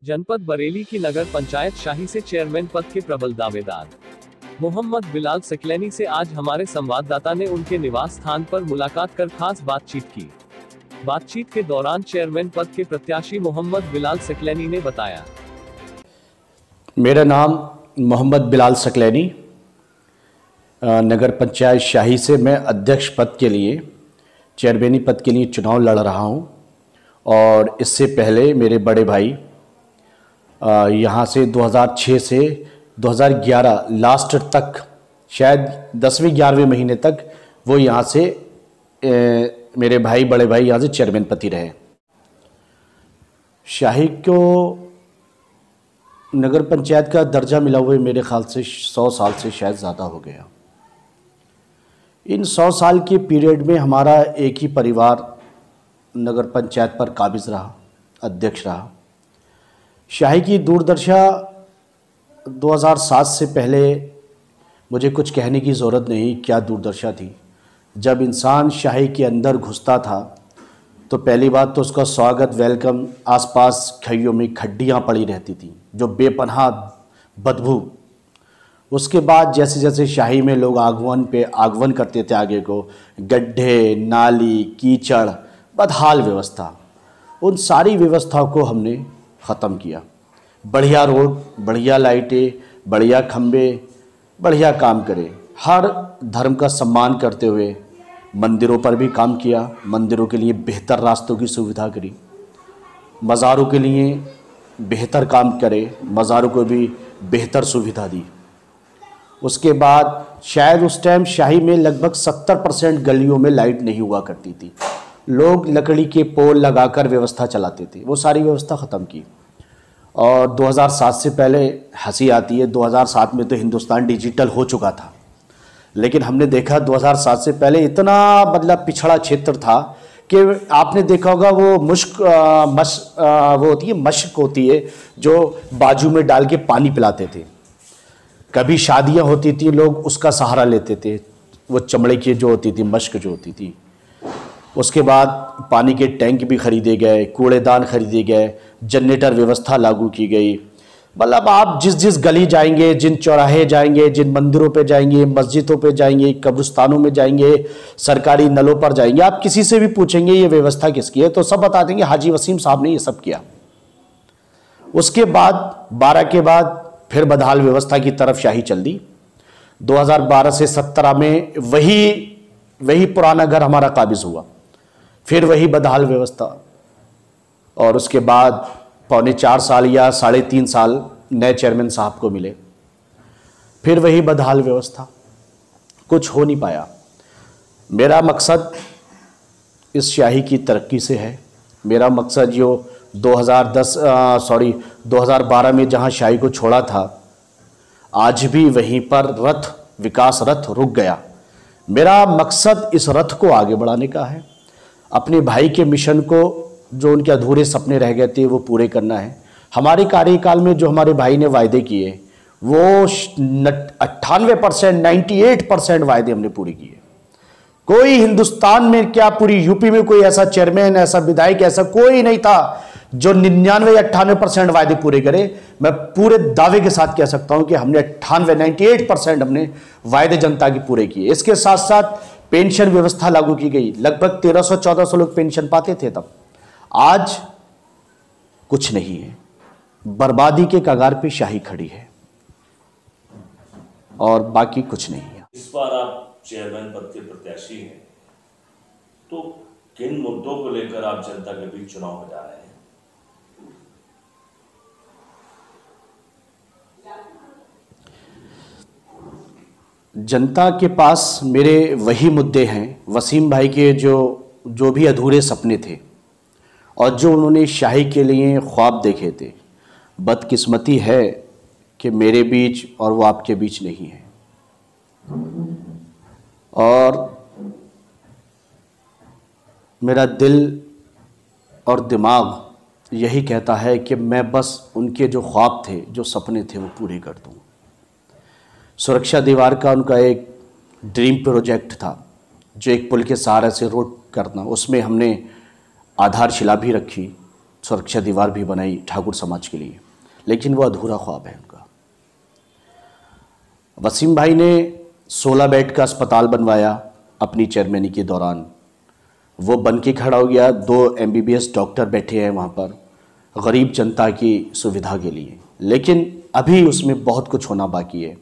जनपद बरेली की नगर पंचायत शाही से चेयरमैन पद के प्रबल दावेदार मोहम्मद बिलाल सकलैनी से आज हमारे संवाददाता ने उनके निवास स्थान पर मुलाकात कर खास बातचीत की। बातचीत के दौरान चेयरमैन पद के प्रत्याशी मोहम्मद बिलाल सकलैनी ने बताया, मेरा नाम मोहम्मद बिलाल सकलैनी, नगर पंचायत शाही से मैं अध्यक्ष पद के लिए, चेयरमैनी पद के लिए चुनाव लड़ रहा हूं। और इससे पहले मेरे बड़े भाई यहाँ से 2006 से 2011 लास्ट तक, शायद 10वें 11वें महीने तक वो यहाँ से मेरे भाई, बड़े भाई यहाँ से चेयरमैन पति रहे। शाही को नगर पंचायत का दर्जा मिला हुए मेरे ख्याल से 100 साल से शायद ज़्यादा हो गया। इन 100 साल के पीरियड में हमारा एक ही परिवार नगर पंचायत पर काबिज रहा, अध्यक्ष रहा। शाही की दूरदर्शा 2007 से पहले मुझे कुछ कहने की ज़रूरत नहीं, क्या दूरदर्शा थी। जब इंसान शाही के अंदर घुसता था तो पहली बात तो उसका स्वागत, वेलकम, आसपास खइयों में खड्डियाँ पड़ी रहती थी जो बेपनाह बदबू। उसके बाद जैसे जैसे शाही में लोग आगमन करते थे, आगे को गड्ढे, नाली, कीचड़, बदहाल व्यवस्था, उन सारी व्यवस्थाओं को हमने ख़त्म किया। बढ़िया रोड, बढ़िया लाइटें, बढ़िया खंबे, बढ़िया काम करे, हर धर्म का सम्मान करते हुए मंदिरों पर भी काम किया। मंदिरों के लिए बेहतर रास्तों की सुविधा करी, मज़ारों के लिए बेहतर काम करे, मज़ारों को भी बेहतर सुविधा दी। उसके बाद शायद उस टाइम शाही में लगभग 70% गलियों में लाइट नहीं हुआ करती थी। लोग लकड़ी के पोल लगाकर व्यवस्था चलाते थे, वो सारी व्यवस्था ख़त्म की। और 2007 से पहले, हंसी आती है, 2007 में तो हिंदुस्तान डिजिटल हो चुका था, लेकिन हमने देखा 2007 से पहले इतना मतलब पिछड़ा क्षेत्र था कि आपने देखा होगा वो वो होती है, मशक होती है जो बाजू में डाल के पानी पिलाते थे। कभी शादियां होती थी, लोग उसका सहारा लेते थे, वो चमड़े की जो होती थी, मशक जो होती थी। उसके बाद पानी के टैंक भी खरीदे गए, कूड़ेदान खरीदे गए, जनरेटर व्यवस्था लागू की गई। मतलब आप जिस जिस गली जाएंगे, जिन चौराहे जाएंगे, जिन मंदिरों पे जाएंगे, मस्जिदों पे जाएंगे, कब्रिस्तानों में जाएंगे, सरकारी नलों पर जाएंगे, आप किसी से भी पूछेंगे ये व्यवस्था किसकी है तो सब बता देंगे हाजी वसीम साहब ने ये सब किया। उसके बाद 12 के बाद फिर बदहाल व्यवस्था की तरफ शाही चल दी। 2012 से 17 में वही पुराना घर हमारा काबिज हुआ, फिर वही बदहाल व्यवस्था। और उसके बाद पौने 4 साल या 3.5 साल नए चेयरमैन साहब को मिले, फिर वही बदहाल व्यवस्था, कुछ हो नहीं पाया। मेरा मकसद इस शाही की तरक्की से है। मेरा मकसद जो 2012 में जहां शाही को छोड़ा था, आज भी वहीं पर विकास रथ रुक गया। मेरा मकसद इस रथ को आगे बढ़ाने का है, अपने भाई के मिशन को, जो उनके अधूरे सपने रह गए थे, वो पूरे करना है। हमारे कार्यकाल में जो हमारे भाई ने वायदे किए वो 98%, 98% वायदे हमने पूरे किए। कोई हिंदुस्तान में क्या पूरी यूपी में कोई ऐसा चेयरमैन, ऐसा विधायक, ऐसा कोई नहीं था जो 99 या 98% वायदे पूरे करे। मैं पूरे दावे के साथ कह सकता हूं कि हमने 98% हमने वायदे जनता के पूरे किए। इसके साथ साथ पेंशन व्यवस्था लागू की गई, लगभग 1300-1400 लोग पेंशन पाते थे तब। आज कुछ नहीं है, बर्बादी के कगार पे शाही खड़ी है और बाकी कुछ नहीं है। इस बार आप चेयरमैन पद के प्रत्याशी हैं, तो किन मुद्दों को लेकर आप जनता के बीच चुनाव में जा रहे हैं? जनता के पास मेरे वही मुद्दे हैं, वसीम भाई के जो भी अधूरे सपने थे और जो उन्होंने शाही के लिए ख्वाब देखे थे। बदकिस्मती है कि मेरे बीच और वो आपके बीच नहीं है। और मेरा दिल और दिमाग यही कहता है कि मैं बस उनके जो ख्वाब थे, जो सपने थे, वो पूरे कर दूँ। सुरक्षा दीवार का उनका एक ड्रीम प्रोजेक्ट था, जो एक पुल के सहारे से रोड करना, उसमें हमने आधारशिला भी रखी, सुरक्षा दीवार भी बनाई ठाकुर समाज के लिए, लेकिन वो अधूरा ख्वाब है उनका। वसीम भाई ने 16 बेड का अस्पताल बनवाया अपनी चेयरमैनी के दौरान, वो बन के खड़ा हो गया। 2 MBBS डॉक्टर बैठे हैं वहाँ पर गरीब जनता की सुविधा के लिए, लेकिन अभी उसमें बहुत कुछ होना बाकी है,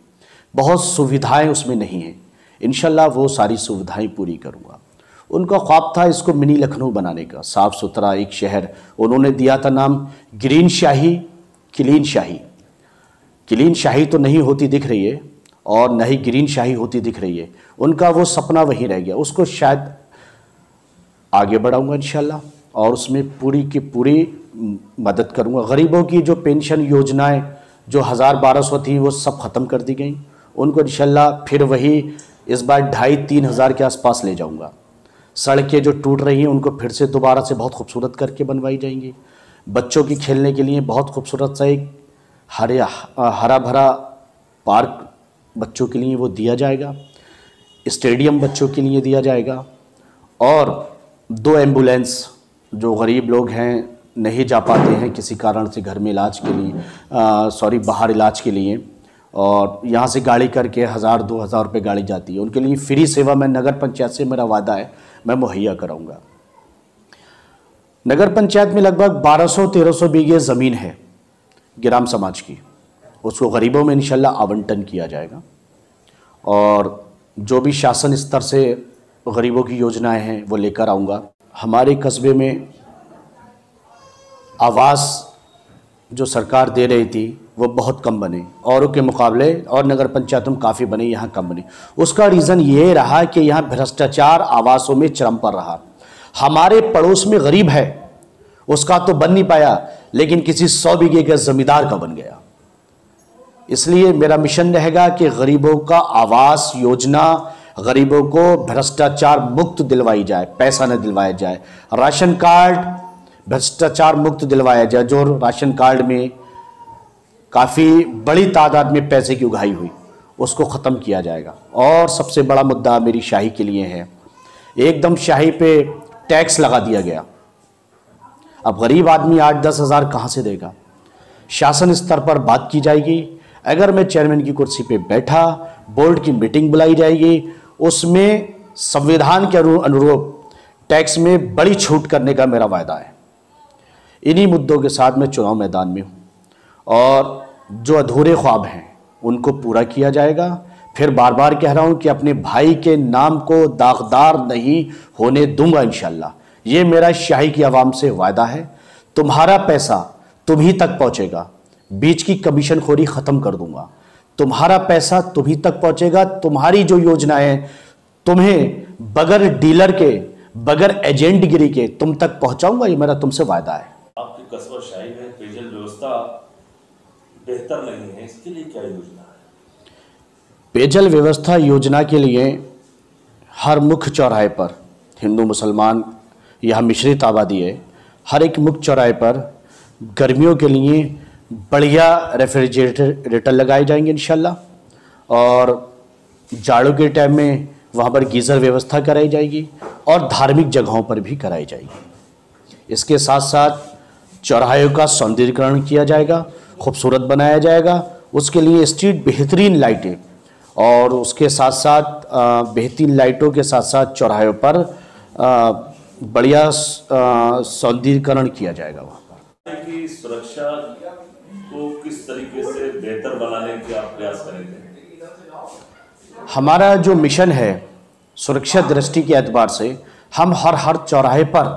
बहुत सुविधाएं उसमें नहीं हैं। इंशाल्लाह वो सारी सुविधाएं पूरी करूँगा। उनका ख्वाब था इसको मिनी लखनऊ बनाने का, साफ़ सुथरा एक शहर। उन्होंने दिया था नाम ग्रीन शाही, क्लीन शाही। क्लीन शाही तो नहीं होती दिख रही है और न ही ग्रीन शाही होती दिख रही है। उनका वो सपना वही रह गया, उसको शायद आगे बढ़ाऊंगा इंशाल्लाह और उसमें पूरी की पूरी मदद करूंगा। गरीबों की जो पेंशन योजनाएं जो 1000-1200 थी वो सब ख़त्म कर दी गई, उनको इंशाल्लाह फिर वही इस बार 2500-3000 हज़ार के आसपास ले जाऊंगा। सड़कें जो टूट रही हैं उनको फिर से दोबारा से बहुत खूबसूरत करके बनवाई जाएंगी। बच्चों की खेलने के लिए बहुत खूबसूरत सा एक हरा भरा पार्क बच्चों के लिए वो दिया जाएगा, स्टेडियम बच्चों के लिए दिया जाएगा और 2 एम्बुलेंस जो गरीब लोग हैं नहीं जा पाते हैं किसी कारण से घर में इलाज के लिए, बाहर इलाज के लिए, और यहाँ से गाड़ी करके 1000-2000 रुपये गाड़ी जाती है, उनके लिए फ्री सेवा मैं नगर पंचायत से, मेरा वादा है, मैं मुहैया कराऊंगा। नगर पंचायत में लगभग 1200-1300 बीघे ज़मीन है ग्राम समाज की, उसको गरीबों में इंशाल्लाह आवंटन किया जाएगा और जो भी शासन स्तर से गरीबों की योजनाएं हैं वो लेकर आऊँगा। हमारे कस्बे में आवास जो सरकार दे रही थी वो बहुत कम बने औरों के मुकाबले, और नगर पंचायतों में काफ़ी बने, यहाँ कम बने। उसका रीज़न ये रहा कि यहाँ भ्रष्टाचार आवासों में चरम पर रहा। हमारे पड़ोस में गरीब है, उसका तो बन नहीं पाया, लेकिन किसी 100 बीघे के ज़मींदार का बन गया। इसलिए मेरा मिशन रहेगा कि गरीबों का आवास योजना, गरीबों को भ्रष्टाचार मुक्त दिलवाई जाए, पैसा न दिलवाया जाए। राशन कार्ड भ्रष्टाचार मुक्त दिलवाया जाए, जो राशन कार्ड में काफ़ी बड़ी तादाद में पैसे की उगाही हुई उसको ख़त्म किया जाएगा। और सबसे बड़ा मुद्दा मेरी शाही के लिए है, एकदम शाही पे टैक्स लगा दिया गया। अब गरीब आदमी 8-10 हज़ार कहाँ से देगा? शासन स्तर पर बात की जाएगी। अगर मैं चेयरमैन की कुर्सी पे बैठा, बोर्ड की मीटिंग बुलाई जाएगी, उसमें संविधान के अनुरूप टैक्स में बड़ी छूट करने का मेरा वायदा है। इन्हीं मुद्दों के साथ मैं चुनाव मैदान में हूँ और जो अधूरे ख्वाब हैं उनको पूरा किया जाएगा। फिर बार बार कह रहा हूँ कि अपने भाई के नाम को दागदार नहीं होने दूंगा इंशाल्लाह। ये मेरा शाही की आवाम से वायदा है। तुम्हारा पैसा तुम ही तक पहुँचेगा, बीच की कमीशन खोरी ख़त्म कर दूंगा। तुम्हारा पैसा तुम ही तक पहुँचेगा, तुम्हारी जो योजनाएं तुम्हें बगैर डीलर के, बगैर एजेंटगिरी के तुम तक पहुँचाऊँगा, ये मेरा तुमसे वायदा है। आपके कस्बा शाही में पेयजल व्यवस्था बेहतर नहीं है, इसके लिए क्या योजना है? पेयजल व्यवस्था योजना के लिए हर मुख्य चौराहे पर, हिंदू मुसलमान यहाँ मिश्रित आबादी है, हर एक मुख्य चौराहे पर गर्मियों के लिए बढ़िया रेफ्रिजरेटर लगाए जाएंगे इंशाल्लाह, और जाड़ों के टाइम में वहाँ पर गीज़र व्यवस्था कराई जाएगी और धार्मिक जगहों पर भी कराई जाएगी। इसके साथ साथ चौराहे का सौंदर्यीकरण किया जाएगा, खूबसूरत बनाया जाएगा। उसके लिए स्ट्रीट बेहतरीन लाइटें, और उसके साथ साथ बेहतरीन लाइटों के साथ साथ चौराहों पर बढ़िया सौंदर्यीकरण किया जाएगा। वहाँ पर की सुरक्षा को किस तरीके से बेहतर बनाने के आप प्रयास करेंगे? हमारा जो मिशन है सुरक्षा दृष्टि के एतबार से, हम हर चौराहे पर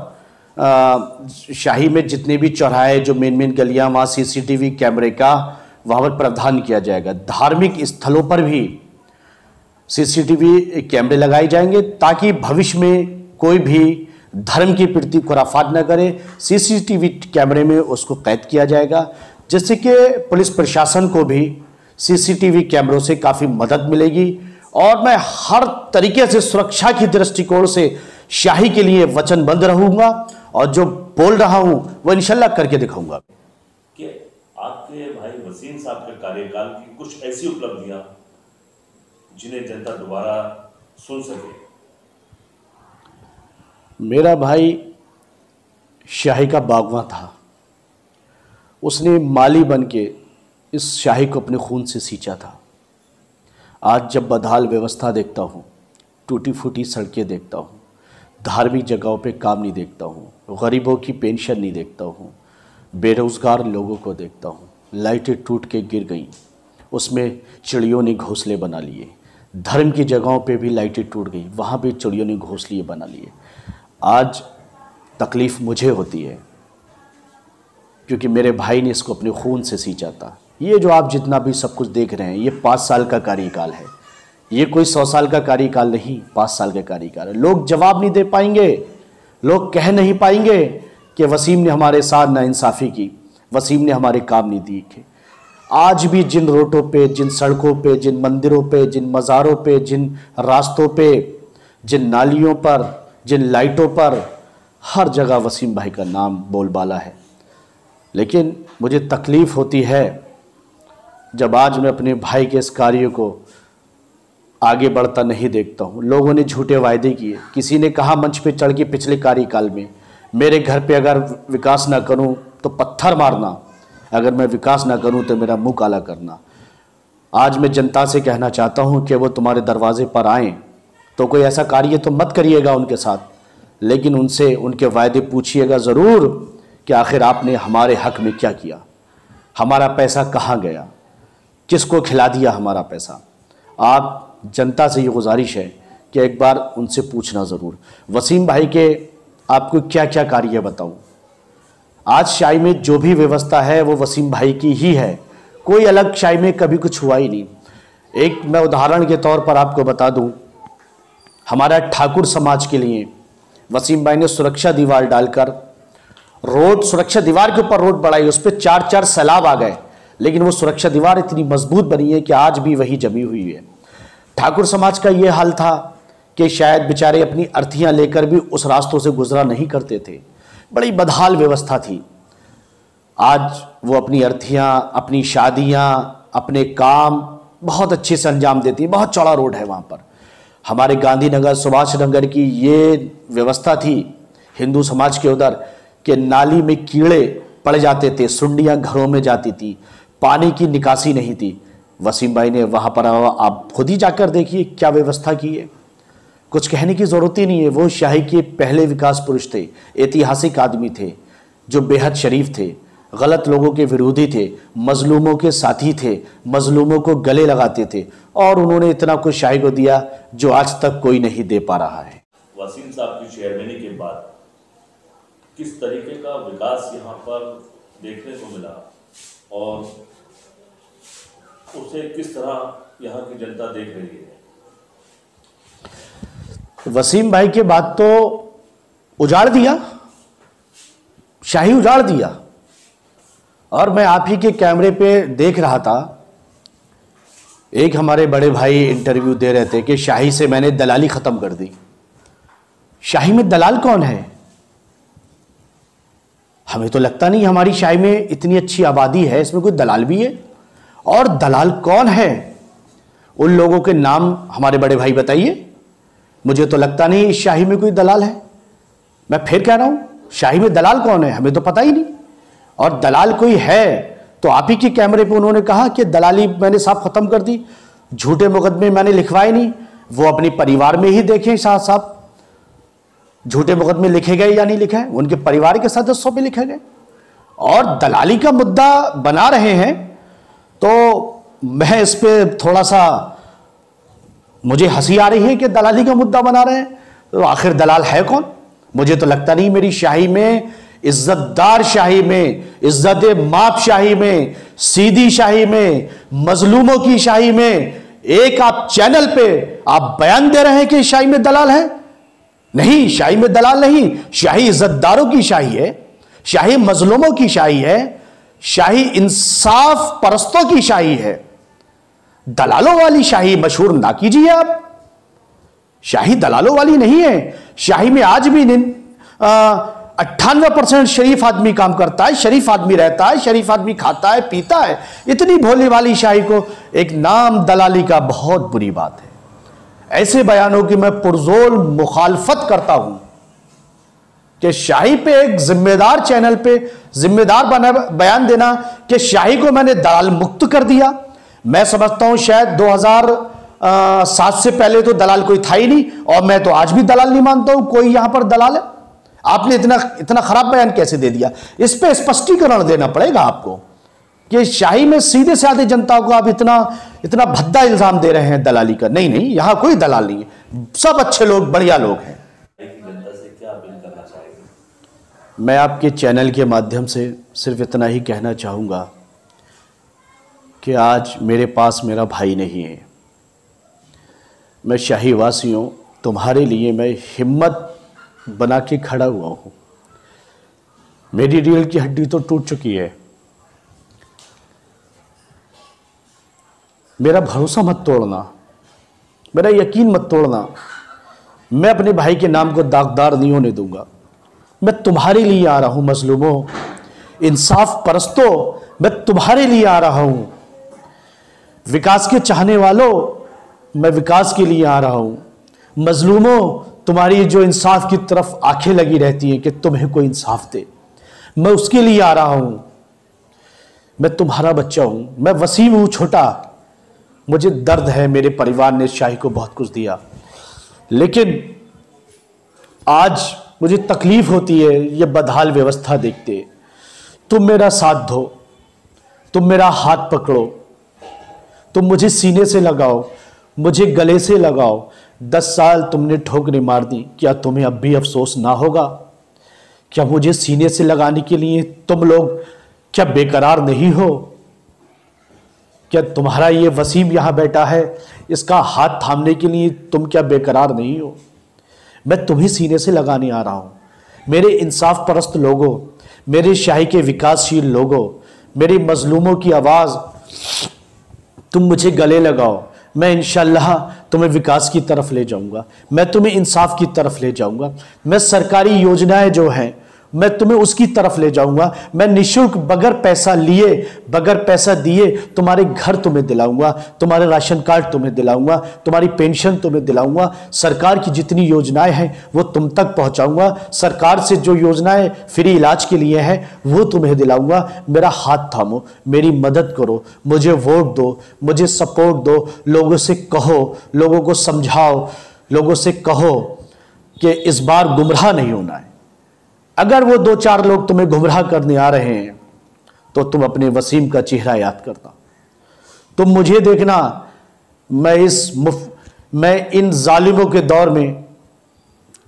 शाही में जितने भी चौराहे जो मेन गलियां, वहाँ CCTV कैमरे का वहाँ पर प्रावधान किया जाएगा। धार्मिक स्थलों पर भी CCTV कैमरे लगाए जाएंगे ताकि भविष्य में कोई भी धर्म की प्रति खुराफात न करे। CCTV कैमरे में उसको कैद किया जाएगा, जिससे कि पुलिस प्रशासन को भी CCTV कैमरों से काफ़ी मदद मिलेगी। और मैं हर तरीके से सुरक्षा की दृष्टिकोण से शाही के लिए वचनबद्ध रहूँगा और जो बोल रहा हूं वो इंशाल्लाह करके दिखाऊंगा। कि आपके भाई वसीम साहब के कार्यकाल की कुछ ऐसी उपलब्धियां जिन्हें जनता दोबारा सुन सके? मेरा भाई शाही का बागवां था, उसने माली बन के इस शाही को अपने खून से सींचा था। आज जब बदहाल व्यवस्था देखता हूँ, टूटी फूटी सड़कें देखता हूँ, धार्मिक जगहों पे काम नहीं देखता हूँ, गरीबों की पेंशन नहीं देखता हूँ, बेरोज़गार लोगों को देखता हूँ, लाइटें टूट के गिर गईं, उसमें चिड़ियों ने घोंसले बना लिए। धर्म की जगहों पे भी लाइटें टूट गई, वहाँ भी चिड़ियों ने घोंसले बना लिए। आज तकलीफ़ मुझे होती है क्योंकि मेरे भाई ने इसको अपने खून से सींचा था। ये जो आप जितना भी सब कुछ देख रहे हैं, ये 5 साल का कार्यकाल है। ये कोई 100 साल का कार्यकाल नहीं, 5 साल का कार्यकाल है। लोग जवाब नहीं दे पाएंगे, लोग कह नहीं पाएंगे कि वसीम ने हमारे साथ नाइंसाफ़ी की, वसीम ने हमारे काम नहीं दिए। आज भी जिन रोडों पे, जिन सड़कों पे, जिन मंदिरों पे, जिन मज़ारों पे, जिन रास्तों पे, जिन नालियों पर, जिन लाइटों पर, हर जगह वसीम भाई का नाम बोलबाला है। लेकिन मुझे तकलीफ़ होती है जब आज मैं अपने भाई के इस कार्य को आगे बढ़ता नहीं देखता हूँ। लोगों ने झूठे वायदे किए। किसी ने कहा मंच पे चढ़ के पिछले कार्यकाल में, मेरे घर पे अगर विकास ना करूँ तो पत्थर मारना, अगर मैं विकास ना करूँ तो मेरा मुंह काला करना। आज मैं जनता से कहना चाहता हूँ कि वो तुम्हारे दरवाजे पर आएँ तो कोई ऐसा कार्य तो मत करिएगा उनके साथ, लेकिन उनसे उनके वायदे पूछिएगा ज़रूर कि आखिर आपने हमारे हक़ में क्या किया, हमारा पैसा कहाँ गया, किसको खिला दिया हमारा पैसा। आप जनता से ये गुजारिश है कि एक बार उनसे पूछना ज़रूर। वसीम भाई के आपको क्या क्या कार्य बताऊं। आज शाही में जो भी व्यवस्था है वो वसीम भाई की ही है, कोई अलग शाही में कभी कुछ हुआ ही नहीं। एक मैं उदाहरण के तौर पर आपको बता दूं, हमारा ठाकुर समाज के लिए वसीम भाई ने सुरक्षा दीवार डालकर रोड, सुरक्षा दीवार के ऊपर रोड बढ़ाई, उस पर 4-4 सैलाब आ गए, लेकिन वो सुरक्षा दीवार इतनी मजबूत बनी है कि आज भी वही जमी हुई है। ठाकुर समाज का ये हाल था कि शायद बेचारे अपनी अर्थियां लेकर भी उस रास्तों से गुजरा नहीं करते थे, बड़ी बदहाल व्यवस्था थी। आज वो अपनी अर्थियां, अपनी शादियां, अपने काम बहुत अच्छे से अंजाम देती है। बहुत चौड़ा रोड है वहाँ पर। हमारे गांधीनगर, सुभाष नगर की ये व्यवस्था थी हिंदू समाज के उधर कि नाली में कीड़े पड़ जाते थे, सुंडियाँ घरों में जाती थी, पानी की निकासी नहीं थी। वसीम भाई ने वहाँ पर, आप खुद ही जाकर देखिए क्या व्यवस्था की है, कुछ कहने की ज़रूरत ही नहीं है। वो शाही के पहले विकास पुरुष थे, ऐतिहासिक आदमी थे जो बेहद शरीफ थे, गलत लोगों के विरोधी थे, मजलूमों के साथी थे, मजलूमों को गले लगाते थे, और उन्होंने इतना कुछ शाही को दिया जो आज तक कोई नहीं दे पा रहा है। वसीम साहब की चेयरमैनी के बाद किस तरीके का विकास यहाँ पर देखने को मिला और उसे किस तरह यहाँ की जनता देख रही है? वसीम भाई के बाद तो उजाड़ दिया, शाही उजाड़ दिया। और मैं आप ही के कैमरे पे देख रहा था, एक हमारे बड़े भाई इंटरव्यू दे रहे थे कि शाही से मैंने दलाली खत्म कर दी। शाही में दलाल कौन है? हमें तो लगता नहीं हमारी शाही में इतनी अच्छी आबादी है, इसमें कोई दलाल भी है। और दलाल कौन है? उन लोगों के नाम हमारे बड़े भाई बताइए। मुझे तो लगता नहीं इस शाही में कोई दलाल है। मैं फिर कह रहा हूं, शाही में दलाल कौन है हमें तो पता ही नहीं। और दलाल कोई है तो आप ही के कैमरे पे उन्होंने कहा कि दलाली मैंने साफ खत्म कर दी, झूठे मुकदमे मैंने लिखवाए नहीं। वो अपने परिवार में ही देखें साहब, झूठे मुकदमे लिखे गए या नहीं लिखे, उनके परिवार के सदस्यों पे लिखे गए। और दलाली का मुद्दा बना रहे हैं तो मैं इस पे थोड़ा सा, मुझे हंसी आ रही है कि दलाली का मुद्दा बना रहे हैं। तो आखिर दलाल है कौन? मुझे तो लगता नहीं मेरी शाही में, इज्जतदार शाही में, इज्जत माप शाही में, सीधी शाही में, मजलूमों की शाही में, एक आप चैनल पे आप बयान दे रहे हैं कि शाही में दलाल है। नहीं, शाही में दलाल नहीं, शाही इज्जतदारों की शाही है, शाही मजलूमों की शाही है, शाही इंसाफ परस्तों की शाही है। दलालों वाली शाही मशहूर ना कीजिए आप। शाही दलालों वाली नहीं है। शाही में आज भी 98% शरीफ आदमी काम करता है, शरीफ आदमी रहता है, शरीफ आदमी खाता है, पीता है। इतनी भोली वाली शाही को एक नाम दलाली का बहुत बुरी बात है। ऐसे बयानों की मैं पुरजोर मुखालफत करता हूं। कि शाही पे एक जिम्मेदार चैनल पे जिम्मेदार बयान देना कि शाही को मैंने दलाल मुक्त कर दिया। मैं समझता हूं शायद 2007 से पहले तो दलाल कोई था ही नहीं, और मैं तो आज भी दलाल नहीं मानता हूं कोई यहां पर दलाल है। आपने इतना खराब बयान कैसे दे दिया? इस पे स्पष्टीकरण देना पड़ेगा आपको कि शाही में सीधे साधे जनता को आप इतना भद्दा इल्जाम दे रहे हैं दलाली का। नहीं नहीं, यहां कोई दलाल नहीं है, सब अच्छे लोग, बढ़िया लोग हैं। जनता से क्या अपील करना चाहेंगे? मैं आपके चैनल के माध्यम से सिर्फ इतना ही कहना चाहूँगा कि आज मेरे पास मेरा भाई नहीं है। मैं शाही वासियों, तुम्हारे लिए मैं हिम्मत बना के खड़ा हुआ हूँ। मेरी रीढ़ की हड्डी तो टूट चुकी है। मेरा भरोसा मत तोड़ना, मेरा यकीन मत तोड़ना। मैं अपने भाई के नाम को दागदार नहीं होने दूंगा। मैं तुम्हारे लिए आ रहा हूं मजलूमों, इंसाफ परस्तों, मैं तुम्हारे लिए आ रहा हूं। विकास के चाहने वालों, मैं विकास के लिए आ रहा हूं। मजलूमों, तुम्हारी जो इंसाफ की तरफ आंखें लगी रहती हैं कि तुम्हें कोई इंसाफ दे, मैं उसके लिए आ रहा हूं। मैं तुम्हारा बच्चा हूं, मैं वसीम हूं छोटा। मुझे दर्द है, मेरे परिवार ने शाही को बहुत कुछ दिया, लेकिन आज मुझे तकलीफ होती है ये बदहाल व्यवस्था देखते। तुम मेरा साथ दो, तुम मेरा हाथ पकड़ो, तुम मुझे सीने से लगाओ, मुझे गले से लगाओ। 10 साल तुमने ठोकरें मार दी, क्या तुम्हें अब भी अफसोस ना होगा? क्या मुझे सीने से लगाने के लिए तुम लोग क्या बेकरार नहीं हो? क्या तुम्हारा ये वसीम यहां बैठा है, इसका हाथ थामने के लिए तुम क्या बेकरार नहीं हो? मैं तुम्हें सीने से लगाने आ रहा हूं। मेरे इंसाफ परस्त लोगों, मेरे शाही के विकासशील लोगों, मेरे मजलूमों की आवाज़ तुम मुझे गले लगाओ। मैं इंशाअल्लाह तुम्हें विकास की तरफ ले जाऊंगा, मैं तुम्हें इंसाफ की तरफ ले जाऊंगा। मैं सरकारी योजनाएं जो हैं मैं तुम्हें उसकी तरफ ले जाऊंगा। मैं निःशुल्क बगैर पैसा लिए, बगैर पैसा दिए तुम्हारे घर तुम्हें दिलाऊंगा, तुम्हारे राशन कार्ड तुम्हें दिलाऊंगा, तुम्हारी पेंशन तुम्हें दिलाऊंगा। सरकार की जितनी योजनाएं हैं वो तुम तक पहुंचाऊंगा। सरकार से जो योजनाएं फ्री इलाज के लिए हैं वो तुम्हें दिलाऊंगा। मेरा हाथ थामो, मेरी मदद करो, मुझे वोट दो, मुझे सपोर्ट दो। लोगों से कहो, लोगों को समझाओ, लोगों से कहो कि इस बार गुमराह नहीं होना है। अगर वो 2-4 लोग तुम्हें गुमराह करने आ रहे हैं तो तुम अपने वसीम का चेहरा याद करना। तुम मुझे देखना, मैं इन जालिमों के दौर में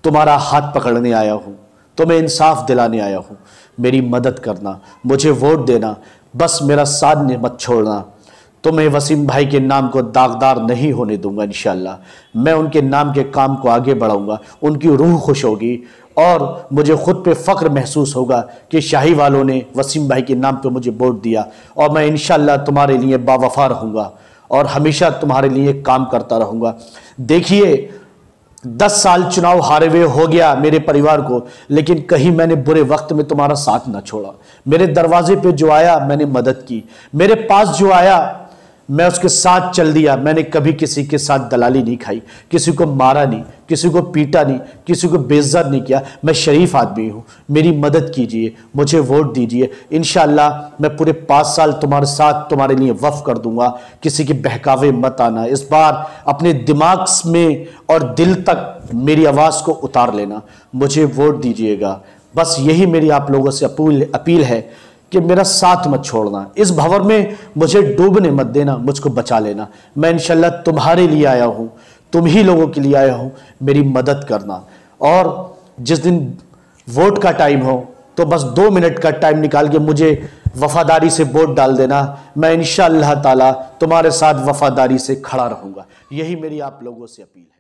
तुम्हारा हाथ पकड़ने आया हूं, तुम्हें इंसाफ दिलाने आया हूं। मेरी मदद करना, मुझे वोट देना, बस मेरा साथ मत छोड़ना। तुम्हें वसीम भाई के नाम को दागदार नहीं होने दूंगा। इंशाअल्लाह मैं उनके नाम के काम को आगे बढ़ाऊंगा, उनकी रूह खुश होगी और मुझे खुद पे फ़ख्र महसूस होगा कि शाही वालों ने वसीम भाई के नाम पे मुझे वोट दिया। और मैं इंशाअल्लाह तुम्हारे लिए बावफा रहूँगा और हमेशा तुम्हारे लिए काम करता रहूँगा। देखिए 10 साल चुनाव हारे हुए हो गया मेरे परिवार को, लेकिन कहीं मैंने बुरे वक्त में तुम्हारा साथ ना छोड़ा। मेरे दरवाजे पे जो आया मैंने मदद की, मेरे पास जो आया मैं उसके साथ चल दिया। मैंने कभी किसी के साथ दलाली नहीं खाई, किसी को मारा नहीं, किसी को पीटा नहीं, किसी को बेइज्जत नहीं किया। मैं शरीफ आदमी हूँ, मेरी मदद कीजिए, मुझे वोट दीजिए। इंशाअल्लाह मैं पूरे 5 साल तुम्हारे साथ तुम्हारे लिए वफ़ कर दूंगा। किसी के बहकावे मत आना। इस बार अपने दिमाग में और दिल तक मेरी आवाज़ को उतार लेना, मुझे वोट दीजिएगा। बस यही मेरी आप लोगों से अपील है कि मेरा साथ मत छोड़ना, इस भंवर में मुझे डूबने मत देना, मुझको बचा लेना। मैं इंशाल्लाह तुम्हारे लिए आया हूँ, तुम ही लोगों के लिए आया हूँ, मेरी मदद करना। और जिस दिन वोट का टाइम हो तो बस 2 मिनट का टाइम निकाल के मुझे वफादारी से वोट डाल देना। मैं इंशाअल्लाह ताला तुम्हारे साथ वफादारी से खड़ा रहूँगा। यही मेरी आप लोगों से अपील है।